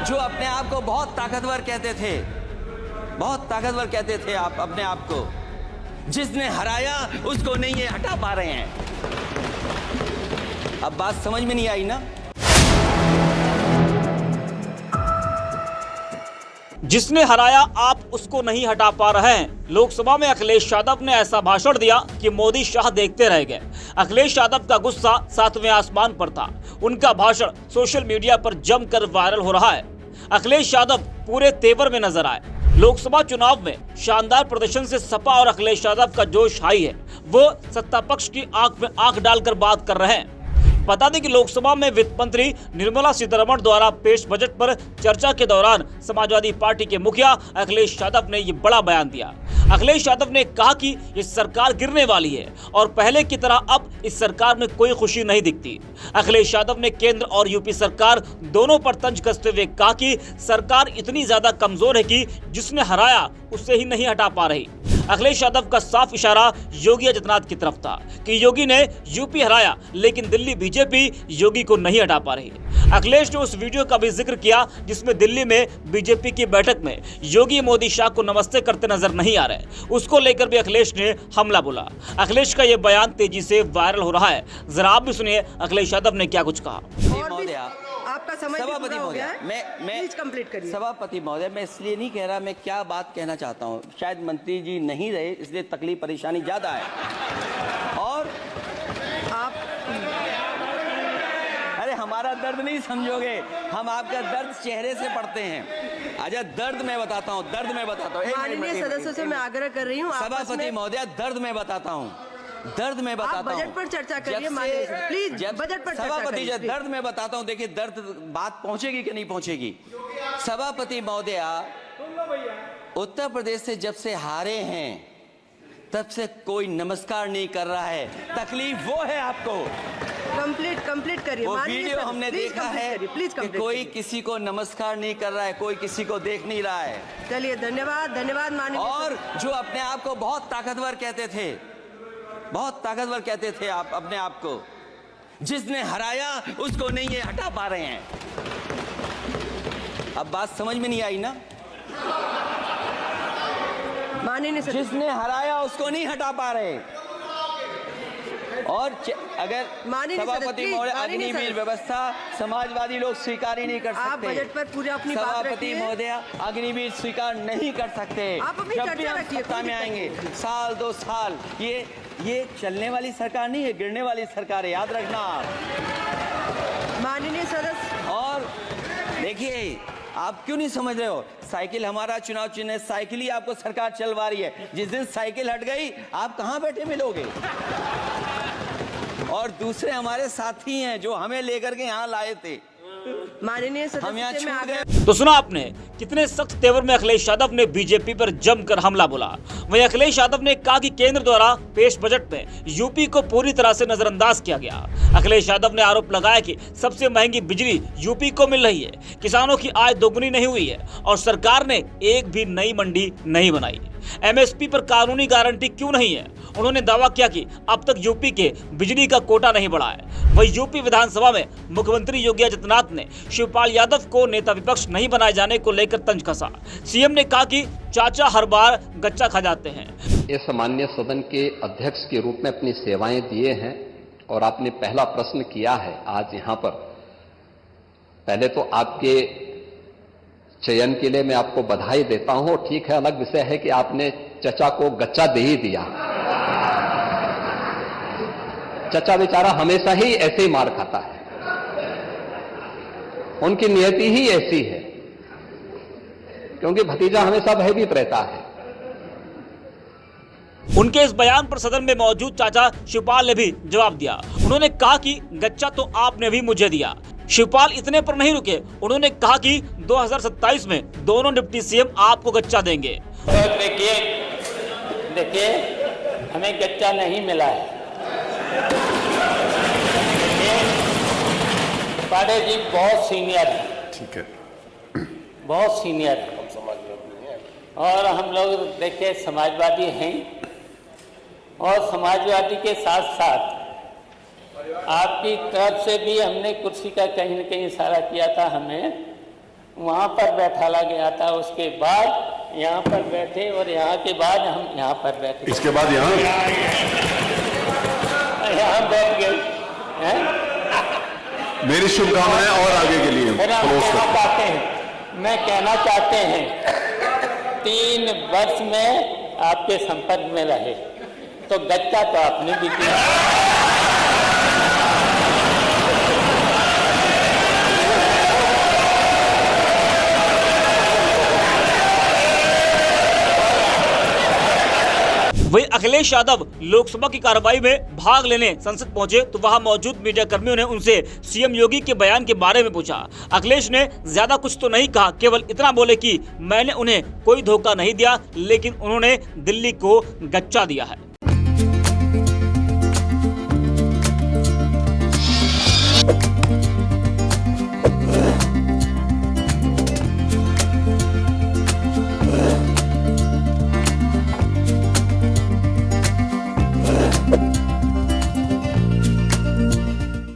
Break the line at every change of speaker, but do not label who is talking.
जो अपने आप को बहुत ताकतवर कहते थे, बहुत ताकतवर कहते थे आप अपने आप को, जिसने हराया उसको नहीं ये हटा पा रहे हैं। अब बात समझ में नहीं आई ना?
जिसने हराया आप उसको नहीं हटा पा रहे हैं। लोकसभा में अखिलेश यादव ने ऐसा भाषण दिया कि मोदी शाह देखते रह गए। अखिलेश यादव का गुस्सा सातवें आसमान पर था। उनका भाषण सोशल मीडिया पर जमकर वायरल हो रहा है। अखिलेश यादव पूरे तेवर में नजर आए। लोकसभा चुनाव में शानदार प्रदर्शन से सपा और अखिलेश यादव का जोश हाई है। वो सत्ता पक्ष की आंख में आंख डालकर बात कर रहे हैं। बता दें कि लोकसभा में वित्त मंत्री निर्मला सीतारमण द्वारा पेश बजट पर चर्चा के दौरान समाजवादी पार्टी के मुखिया अखिलेश यादव ने ये बड़ा बयान दिया। अखिलेश यादव ने कहा कि ये सरकार गिरने वाली है और पहले की तरह अब इस सरकार में कोई खुशी नहीं दिखती। अखिलेश यादव ने केंद्र और यूपी सरकार दोनों पर तंज कसते हुए कहा कि सरकार इतनी ज्यादा कमजोर है कि जिसने हराया उससे ही नहीं हटा पा रही। अखिलेश यादव का साफ इशारा योगी आदित्यनाथ की तरफ था कि योगी ने यूपी हराया लेकिन दिल्ली बीजेपी योगी को नहीं हटा पा रही। अखिलेश ने उस वीडियो का भी जिक्र किया जिसमें दिल्ली में बीजेपी की बैठक में योगी मोदी शाह को नमस्ते करते नजर नहीं आ रहे। उसको लेकर भी अखिलेश ने हमला बोला। अखिलेश का यह बयान तेजी से वायरल हो रहा है। जरा आप भी सुनिए अखिलेश यादव ने क्या कुछ कहा।
आपका समय
सभापति महोदय, मैं
प्लीज कंप्लीट करिए।
सभापति महोदय, मैं इसलिए नहीं कह रहा, मैं क्या बात कहना चाहता हूँ। शायद मंत्री जी नहीं रहे इसलिए तकलीफ परेशानी ज्यादा है। और
आप
अरे हमारा दर्द नहीं समझोगे, हम आपका दर्द चेहरे से पढ़ते हैं। अच्छा दर्द मैं बताता हूँ, दर्द मैं बताता हूँ।
माननीय सदस्यों से मैं आग्रह कर रही हूँ,
सभापति महोदय दर्द मैं बताता हूँ, दर्द में बताता हूँ।
बजट पर चर्चा करिए माननीय, प्लीज बजट पर चर्चा
सभापति
करिए।
दर्द में बताता हूँ। देखिए दर्द बात पहुंचेगी कि नहीं पहुंचेगी। सभापति महोदय, उत्तर प्रदेश से जब से हारे हैं तब से कोई नमस्कार नहीं कर रहा है। तकलीफ वो है आपको।
कंप्लीट करिए।
वो वीडियो हमने देखा है कि कोई किसी को नमस्कार नहीं कर रहा है, कोई किसी को देख नहीं रहा है।
चलिए धन्यवाद माननीय।
और जो अपने आप को बहुत ताकतवर कहते थे, बहुत ताकतवर कहते थे आप अपने आप को, जिसने हराया उसको नहीं ये हटा पा रहे हैं। अब बात समझ में नहीं आई ना?
माननीय
जिसने हराया उसको नहीं हटा पा रहे। और अगर सभापति महोदय अग्निवीर व्यवस्था समाजवादी लोग स्वीकार ही नहीं कर सकते।
आप बजट पर पूरी अपनी बात
सभापति
रखिए।
महोदय अग्निवीर स्वीकार नहीं कर सकते।
आप अपनी
जब भी
चर्चा
हम
रखिए,
सत्ता में आएंगे साल 2 साल, ये चलने वाली सरकार नहीं है, गिरने वाली सरकार है, याद रखना आप।
माननीय सदस्य।
और देखिए आप क्यों नहीं समझ रहे हो, साइकिल हमारा चुनाव चिन्ह है, साइकिल ही आपको सरकार चलवा रही है। जिस दिन साइकिल हट गई आप कहां बैठे मिलोगे। और दूसरे हमारे साथी हैं जो हमें लेकर के यहाँ लाए थे,
माननीय
हम यहाँ
सदस्य
छूट गए।
तो सुना आपने कितने सख्त तेवर में अखिलेश यादव ने बीजेपी पर जमकर हमला बोला। वहीं अखिलेश यादव ने कहा कि केंद्र द्वारा पेश बजट में यूपी को पूरी तरह से नजरअंदाज किया गया। अखिलेश यादव ने आरोप लगाया कि सबसे महंगी बिजली यूपी को मिल रही है, किसानों की आय दोगुनी नहीं हुई है और सरकार ने एक भी नई मंडी नहीं बनाई। एमएसपी पर कानूनी गारंटी क्यों नहीं है। उन्होंने दावा किया कि अब तक यूपी के बिजली का कोटा नहीं बढ़ा है। वहीं यूपी विधानसभा में मुख्यमंत्री योगी आदित्यनाथ ने शिवपाल यादव को नेता विपक्ष नहीं बनाए जाने को लेकर तंज कसा। सीएम ने कहा कि चाचा हर बार गच्चा खा जाते हैं।
इस माननीय सदन के अध्यक्ष के रूप में अपनी सेवाएं दिए हैं और आपने पहला प्रश्न किया है आज यहाँ पर। पहले तो आपके चयन के लिए मैं आपको बधाई देता हूं। ठीक है, अलग विषय है कि आपने चचा को गच्चा दे ही दिया। चचा बेचारा हमेशा ही ऐसे ही मार खाता है, उनकी नियति ही ऐसी है, क्योंकि भतीजा हमेशा भयभीत रहता है।
उनके इस बयान पर सदन में मौजूद चाचा शिवपाल ने भी जवाब दिया। उन्होंने कहा कि गच्चा तो आपने भी मुझे दिया। शिवपाल इतने पर नहीं रुके, उन्होंने कहा कि 2027 में दोनों डिप्टी सीएम आपको गच्चा देंगे।
देखिए हमें गच्चा नहीं मिला है। पांडे जी बहुत सीनियर है,
ठीक है,
बहुत सीनियर है और हम लोग देखिए समाजवादी हैं और समाजवादी के साथ साथ आपकी तरफ से भी हमने कुर्सी का कहीं न कहीं इशारा किया था हमें वहाँ पर बैठाला गया था, उसके बाद यहाँ पर बैठे और यहाँ के बाद हम यहाँ पर बैठे,
इसके बाद यहाँ
बैठ गए हैं।
मेरी शुभकामनाएं और आगे के लिए
मैं कहना चाहते हैं 3 वर्ष में आपके संपर्क में रहे तो गच्चा तो आपने भी दिया।
वहीं अखिलेश यादव लोकसभा की कार्रवाई में भाग लेने संसद पहुंचे तो वहां मौजूद मीडिया कर्मियों ने उनसे सीएम योगी के बयान के बारे में पूछा। अखिलेश ने ज्यादा कुछ तो नहीं कहा, केवल इतना बोले कि मैंने उन्हें कोई धोखा नहीं दिया, लेकिन उन्होंने दिल्ली को गच्चा दिया है।